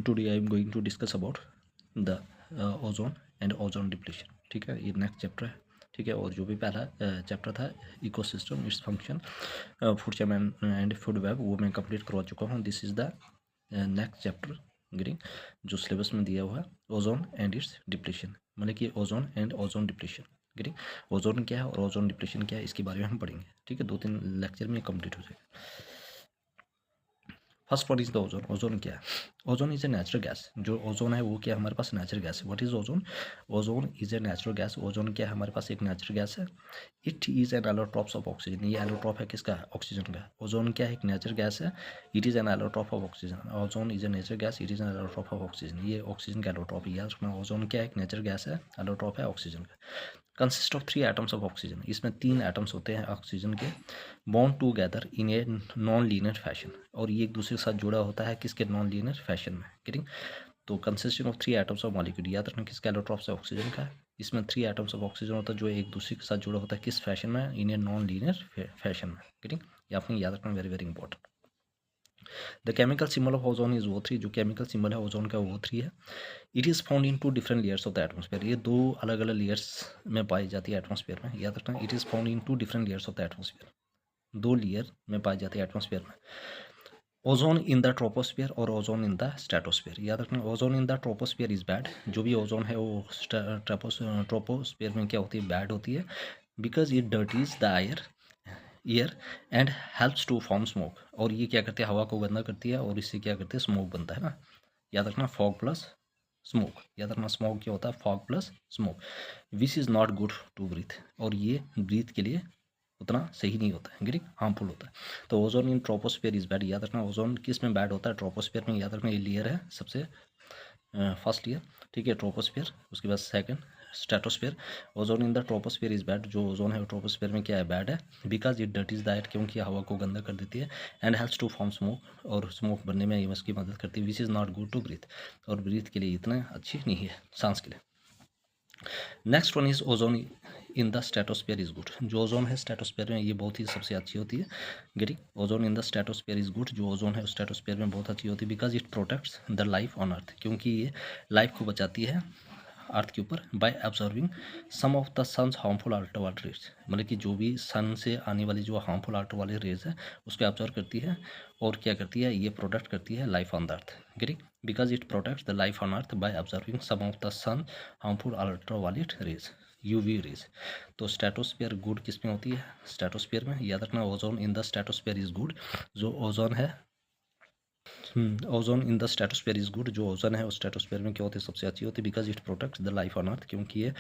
Today I am going to discuss about the ozone and ozone depletion. ठीक है, ये next chapter है। ठीक है, और जो भी पहला चैप्टर था ecosystem its function food chain and food web वो मैं कंप्लीट करवा चुका हूँ। This is the next chapter green जो सिलेबस में दिया हुआ है, ओजोन एंड इट्स डिप्लीशन, मतलब कि ozone and ozone depletion. Green ozone क्या है और ओजोन डिप्लीशन क्या है, इसके बारे में हम पढ़ेंगे। ठीक है, 2-3 लेक्चर में कंप्लीट हो जाएगा। First one is the ozone. Ozone क्या है? Ozone is a natural gas. जो ओजोन है वो क्या है, हमारे पास नेचुरल गैस है। What is ozone? Ozone is a natural gas. Ozone क्या है, हमारे पास एक नेचुरल गैस है। It is an allotrope of oxygen. ये एलोट्रॉप है किसका? ऑक्सीजन का। ओजोन क्या है, एक नेचुरल गैस है। It is an allotrope of oxygen. Ozone is a natural gas, it is an allotrope of oxygen. ये ऑक्सीजन का एलोट्रॉप है, याद रखना। ओजोन क्या है, एक नेचुरल गैस है, एलोट्रॉप है ऑक्सीजन का। Consist of 3 atoms of oxygen. इसमें 3 एटम्स होते हैं ऑक्सीजन के, bond together in a non linear fashion. और ये एक दूसरे के साथ जुड़ा होता है किसके? नॉन लीनियर फैशन में। गेटिंग? तो consisting of 3 atoms of molecule. याद रखना किसका एलोट्रॉप से? ऑक्सीजन का है। इसमें 3 एटम्स ऑफ ऑक्सीजन होता है जो एक दूसरे के साथ जुड़ा होता है किस फैशन में? In a non linear fashion में। गेटिंग? ये आपने याद रखना, very very important. The chemical symbol of ozone is O3। जो केमिकल सिंबल है ओजोन का O3 है। It is found in 2 different layers of the atmosphere. ये 2 अलग अलग लेयर्स में पाई जाती है एटमोस्फेयर में। याद रखना, it is found in 2 different layers of the atmosphere. 2 layer में पाई जाती है एटमोस्फेयर में। ओजोन इन द ट्रोपोस्फेयर और ओजोन इन द स्ट्रेटोस्फेयर। याद रखना, ozone in the troposphere is bad. जो भी ओजोन है वो ट्रोपोस्फेयर में क्या होती है? बैड होती है। Because it dirties the air and helps to form smoke. और ये क्या करती है? हवा को गंदा करती है और इससे क्या करते हैं? स्मोक बनता है ना। याद रखना, फॉग प्लस स्मोक। याद रखना, स्मोक क्या होता है? Fog plus smoke. Which is not good to breathe. और ये ब्रीथ के लिए उतना सही नहीं होता है, ग्रीक हार्मफुल होता है। तो ozone in troposphere is bad. याद रखना, ओजोन किस में बैड होता है? ट्रोपोस्फेयर में। याद रखना, ये लेयर है सबसे फर्स्ट ईयर। ठीक है, ट्रोपोस्फेयर, उसके बाद second stratosphere. Ozone in the troposphere is bad. जो ओजोन है ट्रोपोस्फेयर में क्या है? बैड है। Because it dirt is that, क्योंकि हवा को गंदा कर देती है। And helps to form smoke, और स्मोक बनने में ये उसकी मदद करती है। Which is not good to breathe, और ब्रीथ के लिए इतना अच्छी नहीं है, सांस के लिए। Next one is ozone in the stratosphere is good. जो ओजोन है स्ट्रेटोस्फेयर में ये बहुत ही सबसे अच्छी होती है। Getting? Ozone in the stratosphere is good. जो ओजोन है स्ट्रेटोस्फेयर में बहुत अच्छी होती है। Because it protects the life on earth, क्योंकि ये लाइफ को बचाती है अर्थ के ऊपर। By observing some of the sun's harmful ultraviolet rays, मतलब कि जो भी सन से आने वाली जो हार्मफुल अल्ट्रावायलेट रेज है उसको ऑब्जर्व करती है और क्या करती है? ये प्रोटेक्ट करती है life on the earth. Getting? Because it protects the life on earth by observing some of the sun harmful ultraviolet rays, UV rays. तो स्ट्रेटोस्फेयर गुड किस में होती है? स्ट्रेटोस्फेयर में। याद रखना, ozone in the stratosphere is good. जो ozone है ozone in the stratosphere is good. जो ओजोन है उस स्ट्रेटोस्फेयर में क्या होती है? सबसे अच्छी होती है। Because it protects the life on earth, क्योंकि ये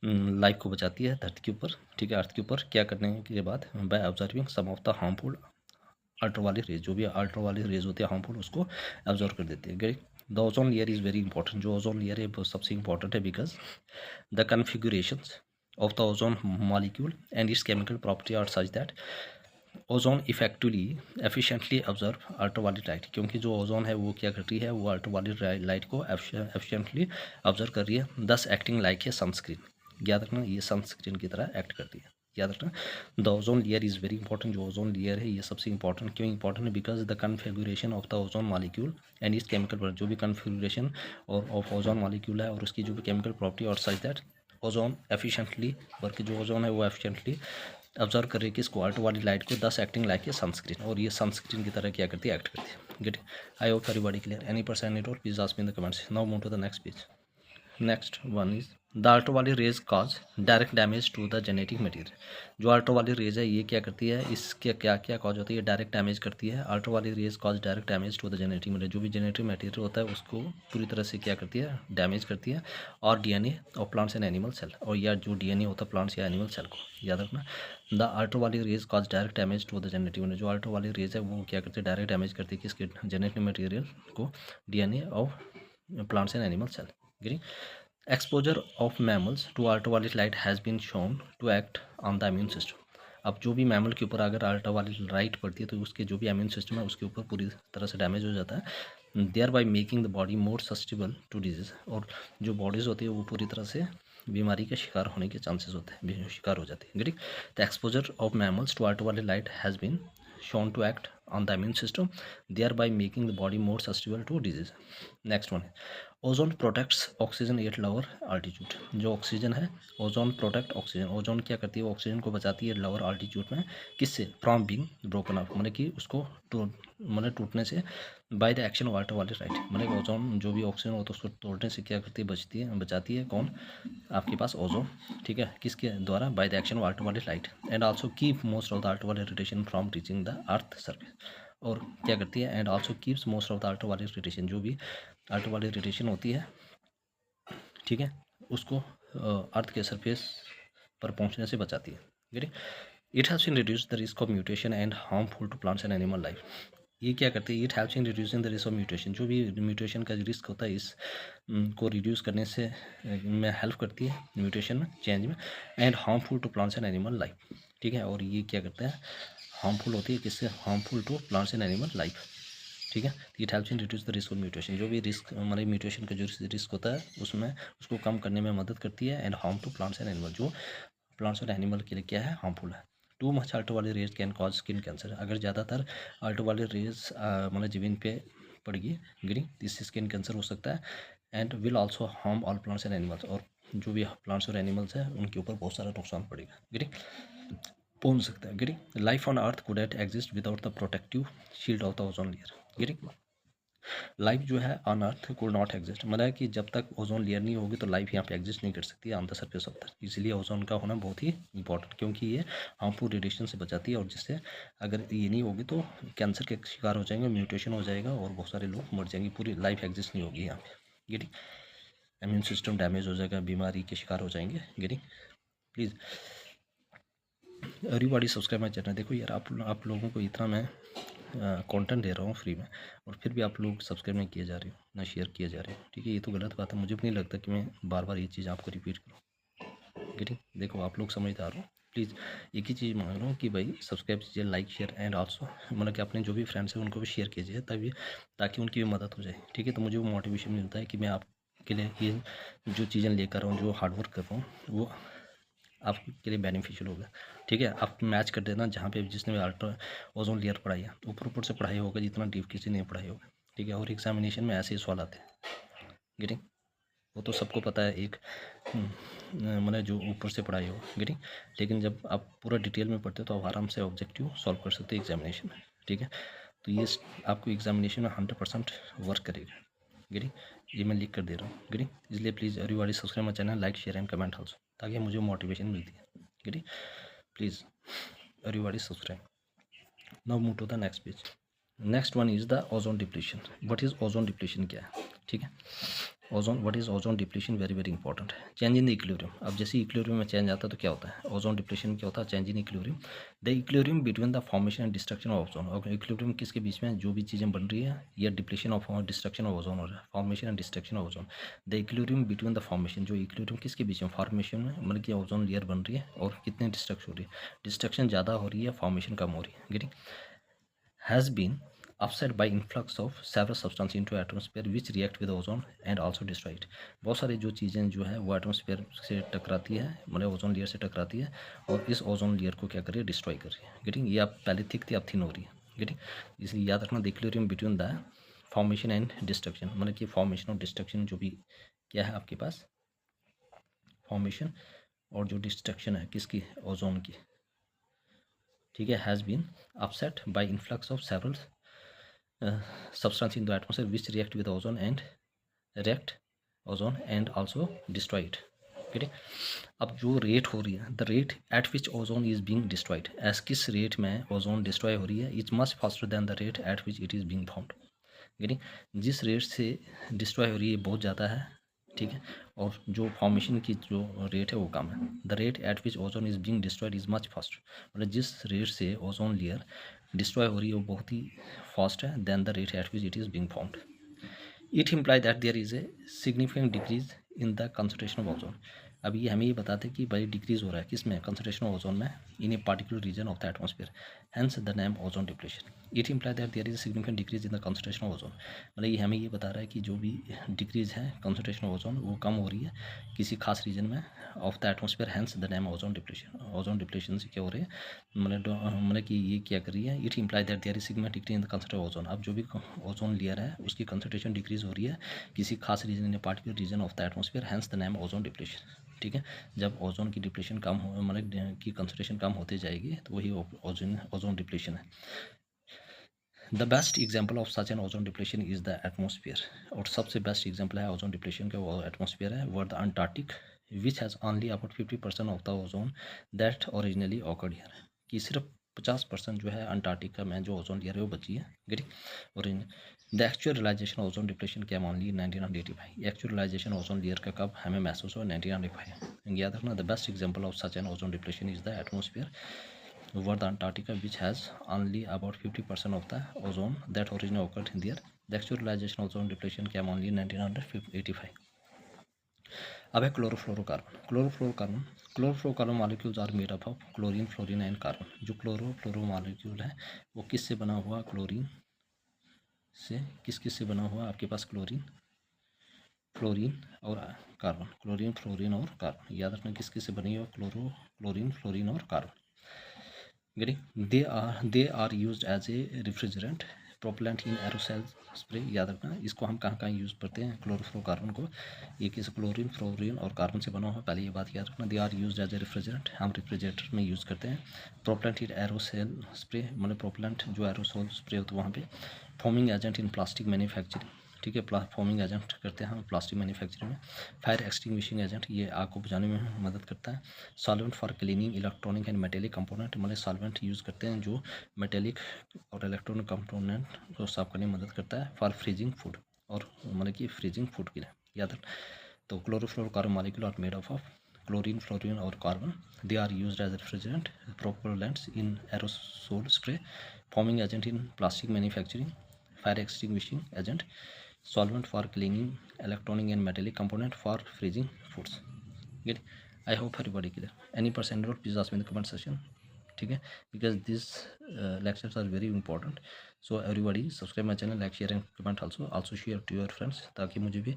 लाइफ को बचाती है धरती के ऊपर। ठीक है, अर्थ के ऊपर क्या करने के बाद? By observing some of the harmful ultraviolet rays. जो भी अल्ट्रावायलेट रेज होती है हार्मफुल, उसको ऑब्जर्व कर देती है। The ozone layer is very important. जो ओजोन लेयर है वो सबसे इंपॉर्टेंट है। Because the configurations of the ozone molecule and its chemical property are such that ozone effectively efficiently observe ultraviolet light. क्योंकि जो ओजोन है वो क्या करती है? वो अल्ट्रावायलेट लाइट को एफिशिएंटली ऑब्जर्व कर रही है, दस एक्टिंग लाइक ए सनस्क्रीन। याद रखना, ये सनस्क्रीन की तरह एक्ट करती है। याद रखना, the ozone layer is very important. जो ओजोन लेयर है ये सबसे इंपॉर्टेंट। क्यों इंपॉर्टेंट है? Because the configuration of the ozone molecule and इस केमिकल, जो भी कन्फिगुरेशन और ऑफ ओजोन मॉलिक्यूल है और उसकी जो भी केमिकल प्रॉपर्टी और such that ozone efficiently work. जो ओजोन है वो एफिशिएंटली ऑब्जर्व कर रही है किसको? अल्ट्रावायलेट लाइट को, दस एक्टिंग लाइक ए सनस्क्रीन। और ये सनस्क्रीन की तरह क्या करती है? एक्ट करती है। Get? I hope everybody clear. Any person any doubt please ask me in the comments. Now move to the next page. Next one is the ultraviolet rays cause direct damage to the genetic material. जो ultraviolet rays है ये क्या करती है? इसके क्या क्या cause होती है? डायरेक्ट डैमेज करती है। Ultraviolet rays cause direct damage to the genetic material. जो भी जेनेटिक मटेरियल होता है उसको पूरी तरह से क्या करती है? डैमेज करती है। और DNA of plants and animal cell, और या जो डीएनए होता है प्लांट्स या एनिमल सेल को। याद रखना, the ultraviolet rays cause direct damage to the genetic material. जो अल्ट्रावायलेट रेज है वो क्या करती है? डायरेक्ट डैमेज करती है किसके? जेनेटिक मटेरियल को, DNA of plants and animal cell. Agree? Exposure of mammals to ultraviolet light has been shown to act on the immune system. अब जो भी मैमल के ऊपर अगर अल्ट्रावायलेट लाइट पड़ती है तो उसके जो भी इम्यून सिस्टम है उसके ऊपर पूरी तरह से डैमेज हो जाता है। Thereby making the body more susceptible to disease. और जो बॉडीज़ होती है वो पूरी तरह से बीमारी के शिकार होने के चांसेस होते हैं, शिकार हो जाती है। The exposure of mammals to ultraviolet light has been shown to act on the immune system, thereby making the body more susceptible to disease. Next one, ozone protects oxygen at lower altitude. जो oxygen है, ozone protect oxygen, ozone क्या करती है, वो oxygen को बचाती है lower altitude में, किससे, फ्रॉम बीइंग ब्रोकन अप, मतलब कि उसको टूटने से, by the action of ultraviolet light, मतलब ओजोन जो भी ऑक्सीजन हो तो उसको तोड़ने से क्या करती है, बचाती है कौन, आपके पास ओजोन, ठीक है, किसके द्वारा, by the action of ultraviolet light, and also keep most of the ultraviolet radiation from reaching the earth surface, और क्या करती है, and also keeps most of the ultraviolet radiation, जो भी अल्ट्रावायलेट रेडिएशन होती है, ठीक है, उसको अर्थ के सरफेस पर पहुंचने से बचाती है। Get it helps in reduce the risk of mutation and harmful to plants and animal life. ये क्या करती है, it helps in reducing the risk of mutation, जो भी म्यूटेशन का रिस्क होता है इस को रिड्यूस करने से में हेल्प करती है, म्यूटेशन में, चेंज में, and harmful to plants and animal life, ठीक है, और ये क्या करता है, हार्मफुल होती है, किससे, harmful to plants and animal life, ठीक है। It helps in reduce the risk of mutation, जो भी रिस्क हमारे म्यूटेशन का जो रिस्क होता है उसमें उसको कम करने में मदद करती है, and harm to plants and animal, जो प्लांट्स और एनिमल के लिए क्या है, हार्मफुल है। Too much ultraviolet rays can cause skin cancer, अगर ज़्यादातर अल्ट्रावायलेट रेज मतलब जमीन पे पड़ेगी, गिरी, इससे स्किन कैंसर हो सकता है, and will also harm all plants and animals, और जो भी प्लांट्स और एनिमल्स हैं उनके ऊपर बहुत सारा नुकसान पड़ेगा, गिरी, पहुंच सकता है, गिरी। Life on earth could not exist without the protective shield of the ozone layer, गिरी, लाइफ जो है on earth could not exist, मतलब कि जब तक ओजोन लेयर नहीं होगी तो लाइफ यहाँ पे एग्जिस्ट नहीं कर सकती on the surface of the, इसलिए ओजोन का होना बहुत ही इंपॉर्टेंट, क्योंकि ये हार्मफुल रेडिएशन से बचाती है, और जिससे अगर ये नहीं होगी तो कैंसर के शिकार हो जाएंगे, म्यूटेशन हो जाएगा और बहुत सारे लोग मर जाएंगे, पूरी लाइफ एग्जिस्ट नहीं होगी यहाँ पे, गेटिंग, इम्यून सिस्टम डैमेज हो जाएगा, बीमारी के शिकार हो जाएंगे, getting. Please everybody subscribe my channel. देखो यार, आप लोगों को इतना मैं कंटेंट दे रहा हूँ फ्री में, और फिर भी आप लोग सब्सक्राइब नहीं किए जा रहे हो, ना शेयर किए जा रहे हो, ठीक है, ये तो गलत बात है, मुझे भी नहीं लगता कि मैं बार बार ये चीज़ आपको रिपीट करूँ, ठीक है। देखो आप लोग समझदार हो, प्लीज़ एक ही चीज़ मांग रहा हूँ कि भाई सब्सक्राइब कीजिए, लाइक शेयर, एंड आल्सो मतलब कि अपने जो भी फ्रेंड्स हैं उनको भी शेयर कीजिए, तभी ताकि उनकी भी मदद हो जाए, ठीक है, तो मुझे वो मोटिवेशन मिलता है कि मैं आपके लिए ये जो चीज़ें लेकर रहा हूँ, जो हार्डवर्क कर रहा हूँ, वो आपके लिए बेनिफिशियल होगा, ठीक है। आप मैच कर देना जहाँ पे जिसने भी अल्ट्रा ओजोन लेयर पढ़ाई है, ऊपर से पढ़ाई होगा जितना डीप किसी ने पढ़ाई होगा, ठीक है, और एग्जामिनेशन में ऐसे ही सवाल आते हैं, गेटिंग, वो तो सबको पता है, एक मतलब जो ऊपर से पढ़ाई हो, गेटिंग, लेकिन जब आप पूरा डिटेल में पढ़ते हो तो आप आराम से ऑब्जेक्टिव सॉल्व कर सकते हो एग्जामिनेशन में, ठीक है, तो ये आपको एग्जामिनेशन में 100% वर्क करेगा, गेटिंग, ये मैं लिख कर दे रहा हूँ, गेटिंग, इसलिए please everybody subscribe my channel, like share and comment also, ताकि मुझे मोटिवेशन मिलती है, getting, please everybody subscribe. Now move to the next page. Next one is the ozone depletion. What is ozone depletion, क्या है, ठीक है, ozone, what is ozone depletion, very very important है। Change in the equilibrium, अब जैसे equilibrium में change आता है तो क्या होता है, ओजोन डिप्लीशन में क्या होता है, change in equilibrium, the equilibrium between the formation and destruction of ozone, और इक्विलिब्रियम किसके बीच में, जो भी चीज़ें बन रही है, ये depletion of destruction of ozone हो रहा है, formation and destruction of ozone, the equilibrium between the formation, जो इक्विलिब्रियम किसके बीच में, फॉर्मेशन में, मतलब कि ओजोन लेयर बन रही है और कितने डिस्ट्रक्शन हो रही है, डिस्ट्रक्शन ज़्यादा हो रही है, फॉर्मेशन कम हो रही है, getting, has been upset by influx of several substances into atmosphere which react with ozone and also destroy it। बहुत सारी जो चीज़ें जो है वो एटमॉस्फेयर से टकराती है, मतलब ओजोन लेयर से टकराती है, और इस ओजोन लेयर को क्या कर रही है, डिस्ट्रॉय कर रही है, गेटिंग, ये आप पहले थिक थी अब थिन हो रही है, गेटिंग, इसलिए याद रखना, the equilibrium between the formation and destruction, मतलब कि फॉर्मेशन और डिस्ट्रक्शन जो भी क्या है आपके पास, फॉर्मेशन और जो डिस्ट्रक्शन है किसकी, ओजोन की, ठीक है, has been upset by influx of several substance in the atmosphere which react with ozone and react ozone and also destroy it, ठीक, अब जो रेट हो रही है, the rate at which ozone is being destroyed, S किस rate में ozone destroy हो रही है, is much faster than the rate at which it is being found, ठीक, जिस रेट से डिस्ट्रॉय हो रही है बहुत ज़्यादा है, ठीक है, और जो फॉर्मेशन की जो रेट है वो कम है, the rate at which ozone is being destroyed is much fast, मतलब जिस रेट से ओजोन लेयर डिस्ट्रॉय हो रही है वो बहुत ही फास्ट है, than the rate at which it is being found. It imply that there is a significant decrease in the concentration of ozone, अब ये हमें ये बताते हैं कि भाई डिक्रीज हो रहा है किस में, कंसंट्रेशन ऑफ ओजोन में in a particular region of the atmosphere, hence the name ozone depletion. It imply that there is significant decrease in the concentration of ozone. मतलब ये हमें ये बता रहा है कि जो भी डिक्रीज है कंसंट्रेशन ऑफ ओजोन वो कम हो रही है किसी खास रीजन में of the atmosphere, hence the name ozone depletion. Ozone depletion से क्या हो रही है, मतलब कि ये क्या कर रही है, it imply that there is significant decrease in the concentration of ozone. अब जो भी ओजोन लेयर है उसकी कंसंट्रेशन डिक्रीज हो रही है किसी खास region in particular region of the atmosphere, hence the name ozone depletion. ठीक है, जब ओजोन की डिप्लीशन कम हो, मतलब की कंसंट्रेशन कम होती जाएगी तो वही ओजोन डिप्लीशन है। The best example of such an ozone depletion is the atmosphere. और सबसे बेस्ट एग्जाम्पल है ओजोन डिप्लीशन का वो एटमॉस्फेयर है, वो the Antarctic which has only about 50% of the ozone that originally awkward here. कि सिर्फ 50% जो है अंटार्कटिका में जो ओजोन लेयर है वो बची है, getting origin. The actual realization ozone depletion came only 1985। Actual realization ozone layer का कब हमें महसूस हुआ, 1995। याद रखना, the best example of such an ozone depletion is the atmosphere over the Antarctica, which has only about 50% of the ozone that originally occurred in there. The actual realization of ozone depletion came only in 1985. अब है chlorofluorocarbon. Chlorofluorocarbon molecules are made up of chlorine, fluorine and carbon. जो chlorofluoro molecule है वो किससे बना हुआ, chlorine से। किस से बना हुआ, आपके पास क्लोरीन, फ्लोरीन और कार्बन। क्लोरीन, फ्लोरीन और कार्बन, याद रखना किस से बनी हुआ, क्लोरीन, फ्लोरीन और carbon. Getting they are use as a refrigerant, propellant in aerosol spray. याद रखना इसको हम कहाँ यूज़ करते हैं, क्लोरोफ्लोरोकार्बन को। ये किस, क्लोरीन, फ्लोरीन और कार्बन से बना हुआ, पहले ये बात याद रखना। They are use as a refrigerant, हम रेफ्रिजरेटर में यूज़ करते हैं। प्रोपेलेंट इन एरोसोल स्प्रे, मतलब प्रोपेलेंट जो एरोसोल स्प्रे होता है वहाँ पे। Forming agent in plastic manufacturing, ठीक है, फॉर्मिंग एजेंट करते हैं हम प्लास्टिक मैन्युफैक्चरिंग में। फायर एक्सटिंग्विशिंग एजेंट, ये आग को बुझाने में मदद करता है। Solvent for cleaning electronic and metallic component, मतलब सॉल्वेंट यूज़ करते हैं जो मेटेलिक और इलेक्ट्रॉनिक कंपोनेंट को साफ करने में मदद करता है। फॉर फ्रीजिंग फूड, और मतलब कि फ्रीजिंग फूड के लिए, याद रख। तो chlorofluorocarbon molecule are made of chlorine, fluorine और carbon. They are used as refrigerant, propellants in aerosol spray, foaming agent in plastic manufacturing, fire extinguishing agent, solvent for cleaning electronic and metallic component, for freezing foods. Get? I hope everybody clear. Any person doubt, please ask me in the comment section. ठीक है, because these lectures are very important. So everybody subscribe my channel, like, share and comment also share to your friends, ताकि मुझे भी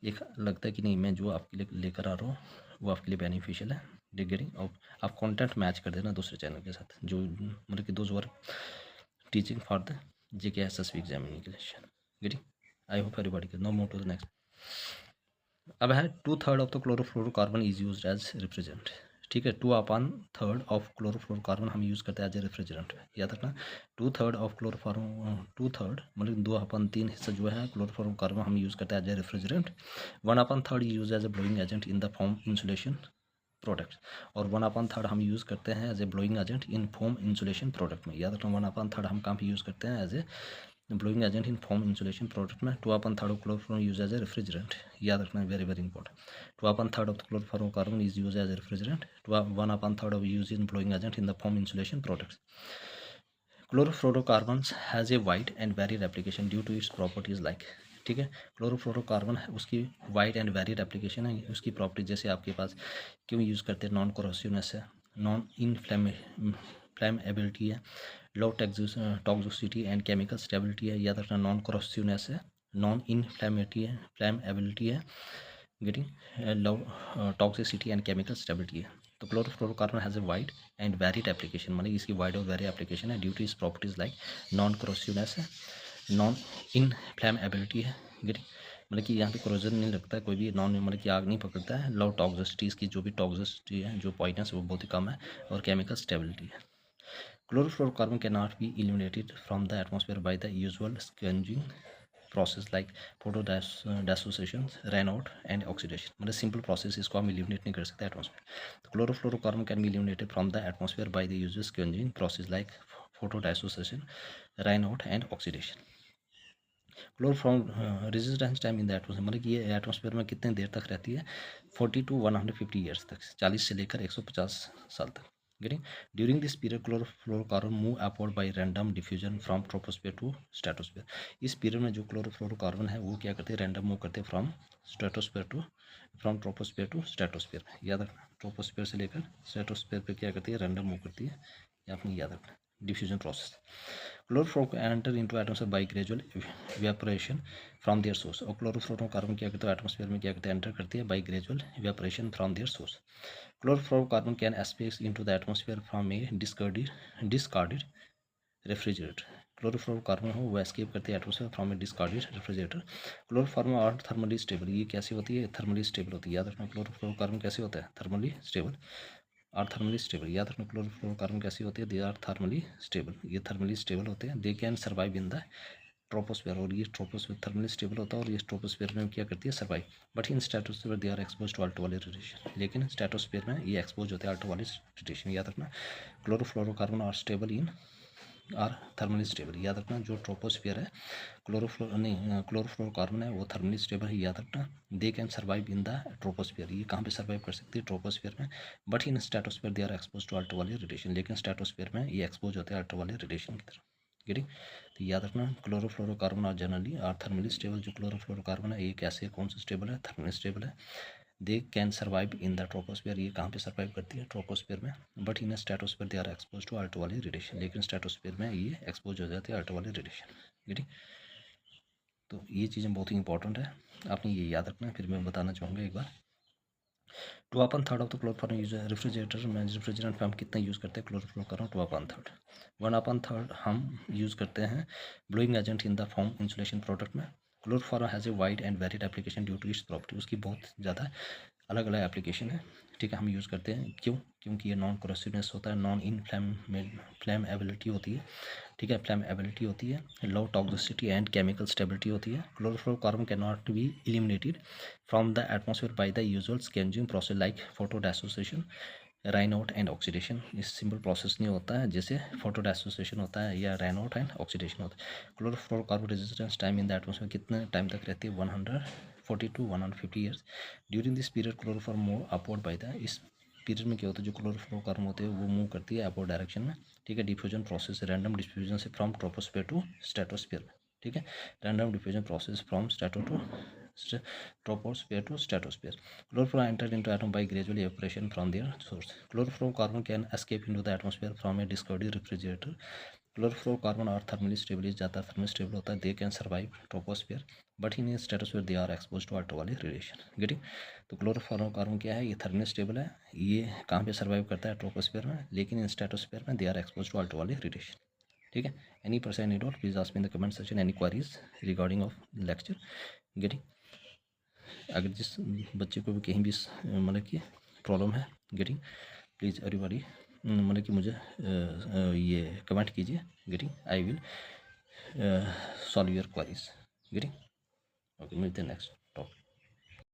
एक लगता है कि नहीं मैं जो आपके लिए लेकर आ रहा हूँ वो आपके लिए बेनिफिशियल है। गेटिंग, और आप कंटेंट मैच कर देना दूसरे चैनल के साथ, जो मतलब कि those were teaching for the JK SSB examination. Getting, I hope everybody के know move to the next. अब है 2/3 of the chlorofluorocarbon is used as refrigerant. ठीक है, 2/3 ऑफ क्लोरोफ्लोरोकार्बन हम यूज़ करते हैं एज ए रेफ्रिजरेंट। याद रखना 2/3 ऑफ क्लोरोफार्म, 2/3 मतलब 2/3 हिस्सा जो है क्लोरोफ्लोरोकार्बन हम यूज़ करते हैं as a refrigerant. 1/3 use as a blowing agent in the form insulation product, और 1/3 हम यूज़ करते हैं as a blowing agent in foam insulation product में। याद रखना 1/3 हम कहाँ पे यूज़ करते हैं as a blowing agent in foam insulation product में। 2/3 of chlorofluoro use as a refrigerant, याद रखना very very important. 2/3 of the chlorofluorocarbon is use as a refrigerant, 1/3 of use in blowing agent in the foam insulation products. Chlorofluorocarbons has a wide and varied application due to its properties like, ठीक है, chlorofluorocarbon है उसकी wide and varied application है। उसकी property जैसे आपके पास क्यों use करते हैं, नॉन कोरोसिवनेस है, नॉन इनफ्लेमेबिलिटी है, low toxicity and chemical stability है। याद रखना नॉन कोरोसिवनेस है, नॉन इनफ्लेमेबिलिटी है, getting low toxicity and chemical stability है। तो chlorofluorocarbon has a wide and varied application, मतलब इसकी वाइड और वेरी एप्लीकेशन है ड्यू टू इस प्रॉपर्टीज़ लाइक नॉन कोरोसिवनेस है, नॉन इनफ्लेमेबिलिटी है, गेटिंग मतलब कि यहाँ पे क्रोजन नहीं लगता है कोई भी, नॉन मतलब कि आग नहीं पकड़ता है, लो टॉक्सिसिटी, इसकी जो भी टॉक्सिसिटी है जो पॉइजनस वो बहुत ही कम है, और केमिकल स्टेबिलिटी है। Chlorofluorocarbon can not be eliminated from the atmosphere by the usual scavenging process like photo dissociation, rain out and oxidation, मतलब सिंपल प्रोसेस, इसको हम एलिमिनेट नहीं कर सकते एटमॉस्फेयर। तो chlorofluorocarbon can be eliminated from the atmosphere by the usual scavenging process like photo dissociation, rain out and oxidation. Chlorofluoro resistance time in the atmosphere, मतलब कि ये एटमॉस्फेयर में कितने देर तक रहती है, 40 to 150 ईयर्स तक, 40 से लेकर 150 साल तक। getting. During this period chlorofluorocarbon move upward by random diffusion from troposphere to stratosphere. इस पीरियड में जो क्लोरोफ्लोरोकार्बन है वो क्या करते हैं, रैंडम मूव करते हैं फ्रॉम ट्रोपोस्फेयर टू स्ट्रेटोस्फेयर। याद रखना, ट्रोपोस्फेयर से लेकर स्ट्रेटोस्फेयर पे क्या करती है, रैंडम मूव करती है, ये आपने याद रखना, diffusion process. Chlorofluoro enter into atmosphere by gradual evaporation from their source. और क्लोरोफ्लोरोकार्बन क्या करते हैं, एटमॉस्फेयर में क्या करते हैं, एंटर करती है by gradual evaporation from their source. Chlorofluorocarbon can escape into the atmosphere from a discarded refrigerator. Chlorofluorocarbon हो वो एस्केप करती है atmosphere from a discarded refrigerator. Chloroform are thermally stable, ये कैसी होती है, थर्मली स्टेबल होती है। याद रखना क्लोरोफ्लोरोकार्बन कैसे होता है, thermally stable, are thermally stable. याद रखना क्लोरोफ्लोरोकार्बन कैसी होती है, दे आर थर्मली स्टेबल, ये थर्मली स्टेबल होते हैं। They can survive in the troposphere, और ये ट्रोपोस्फेयर थर्मली स्टेबल होता है और ये ट्रोपोस्फेयर में क्या करती है, survive. But in stratosphere they are expose to ultraviolet radiation, लेकिन स्ट्रेटोस्फेयर में ये एक्सपोज होते हैं अल्ट्रावायलेट रेडिएशन। याद रखना chlorofluorocarbon are stable in are thermally stable. याद रखना जो ट्रोपोस्फियर है, क्लोरोफ्लोरोकार्बन है वो थर्मली स्टेबल है। याद रखना they can survive in the troposphere, ये कहाँ पे सर्वाइव कर सकती है, ट्रोपोस्फियर में। But in stratosphere they are expose to ultraviolet radiation, लेकिन स्ट्रेटोस्फियर में ये एक्सपोज होते हैं अल्ट्रावायलेट रेडिएशन की तरफ। गेटिंग। तो याद रखना chlorofluorocarbon are generally are thermally stable. जो क्लोरोफ्लोरोकार्बन है ये कैसे, कौन सा स्टेबल है, थर्मली स्टेबल है। They can survive in the troposphere, ये कहाँ पे सर्वाइव करती है, ट्रोपोस्फियर में। But in stratosphere they are expose to ultraviolet radiation, लेकिन स्ट्रेटोस्फियर में ये एक्सपोज हो जाते हैं अल्ट्रावायलेट रेडिएशन। गेटिंग। तो ये चीज़ें बहुत ही इंपॉर्टेंट है, आपने ये याद रखना है। फिर मैं बताना चाहूँगा एक बार, 2/3 of the chloroform use refrigerator में, रेफ्रिजरेंट में हम कितना यूज़ करते हैं क्लोरोफ्लोरोकार्बन, 2/3। 1/3 हम यूज़ करते हैं blowing agent in the form insulation product में। Chloroform has a wide and varied application due to its property, उसकी बहुत ज़्यादा अलग अलग एप्लीकेशन है, ठीक है। हम यूज़ करते हैं क्यों, क्योंकि ये नॉन करोसिवनेस होता है, नॉन फ्लैमेबिलिटी होती है, ठीक है, फ्लैमेबिलिटी होती है, low toxicity and chemical stability होती है। Chlorofluorocarbon can not be eliminated from the atmosphere by the usual scavenging process like photo dissociation, rain out and oxidation. इस सिंपल प्रोसेस नहीं होता है जैसे फोटो डिसोसिएशन होता है या राइन आउट एंड ऑक्सीडेशन होता है। Chlorofluorocarbon resistance time in the atmosphere कितने टाइम तक रहती है, 140 to 150 years. During this period chloroform move upward by the, इस पीरियड में क्या होता है, जो क्लोरोफ्लोरोकार्बन होते हैं वो मूव करती है अपवर्ड डायरेक्शन में, ठीक है। डिफ्यूजन प्रोसेस, रैंडम डिफ्यूजन से फ्रॉम ट्रोपोस्फेयर टू स्ट्रेटोस्फेयर, ठीक है। Random diffusion process from troposphere to stratosphere. Chlorophore entered into atom by gradual evaporation from their source. Chlorofluorocarbon can escape into the atmosphere from a discarded refrigerator. Chlorofluorocarbon और thermally stable, ज़्यादा thermally stable होता है। They can survive troposphere but in stratosphere they are expose to ultraviolet radiation. Getting. तो chlorofluorocarbon क्या है, ये thermally stable है, ये कहाँ पे सर्वाइव करता है, ट्रोपोस्फेयर में, लेकिन इन स्ट्रेटोस्फेयर में they are expose to ultraviolet radiation, ठीक है। Any person any doubt please ask me in the comment section, any queries regarding of lecture. Getting. अगर जिस बच्चे को भी कहीं भी मतलब कि प्रॉब्लम है, गेटिंग, प्लीज़ एवरीबॉडी मतलब कि मुझे ये कमेंट कीजिए, getting, I will solve your queries, getting. Okay, मिलते हैं नेक्स्ट।